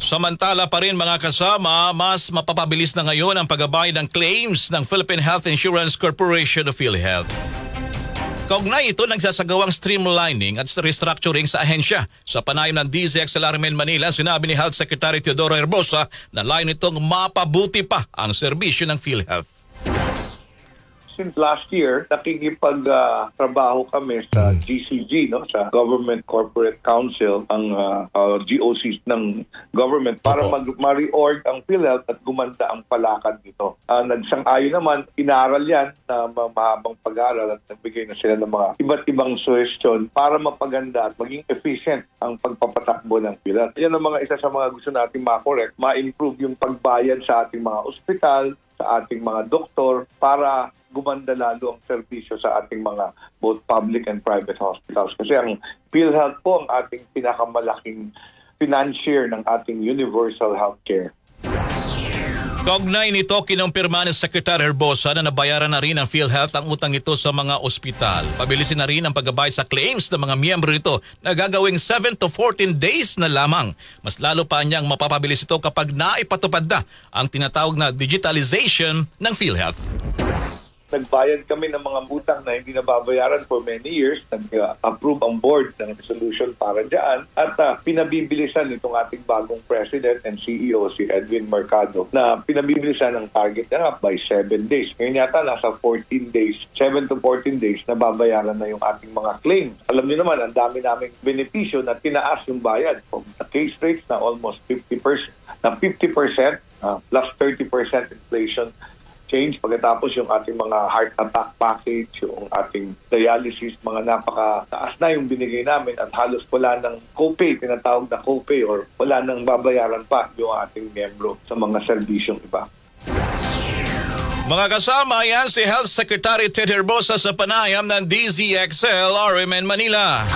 Samantala pa rin mga kasama, mas mapapabilis na ngayon ang pagbabayad ng claims ng Philippine Health Insurance Corporation of PhilHealth. Kaugnay ito nagsasagawang streamlining at restructuring sa ahensya. Sa panayam ng DZXL RMN Manila, sinabi ni Health Secretary Teodoro Herbosa na layo nitong mapabuti pa ang serbisyo ng PhilHealth. Since last year, nakikipag-trabaho kami sa GCG, no, sa Government Corporate Council, ang GOCs ng government para ma-reorg ang PhilHealth at gumanda ang palakad nito. Nagsang-ayon naman, inaral yan na mahabang pag-aaral at nagbigay na sila ng mga iba't ibang suggestion para mapaganda at maging efficient ang pagpapatakbo ng PhilHealth. Yan ang isa sa mga gusto natin ma-correct, ma-improve yung pagbayad sa ating mga ospital, sa ating mga doktor para gumanda lalo ang serbisyo sa ating mga both public and private hospitals. Kasi ang PhilHealth po ang ating pinakamalaking financier ng ating universal healthcare. Kaugnay nito, kinumpirma ni Secretary Herbosa na nabayaran na rin ng PhilHealth ang utang nito sa mga ospital. Pabilisin na rin ang pagbabayad sa claims ng mga miyembro nito na gagawing 7 to 14 days na lamang. Mas lalo pa niyang mapapabilis ito kapag naipatupad na ang tinatawag na digitalization ng PhilHealth. Nagbayad kami ng mga utang na hindi nababayaran for many years. Nag-approve ang board ng resolution para dyan. At pinabibilisan itong ating bagong president and CEO, si Edwin Mercado, na pinabibilisan ang target na by 7 days. Ngayon yata nasa 14 days, 7 to 14 days, nababayaran na yung ating mga claims. Alam niyo naman, ang dami naming benepisyo na tinaas yung bayad from the case rates na almost 50% plus 30% inflation change. Pagkatapos yung ating mga heart attack package, yung ating dialysis, mga napakataas na yung binigay namin at halos wala ng copay, tinatawag na copay or wala nang babayaran pa yung ating miyembro sa mga serbisyong iba. Mga kasama, yan si Health Secretary Ted Herbosa sa panayam ng DZXL RMN Manila.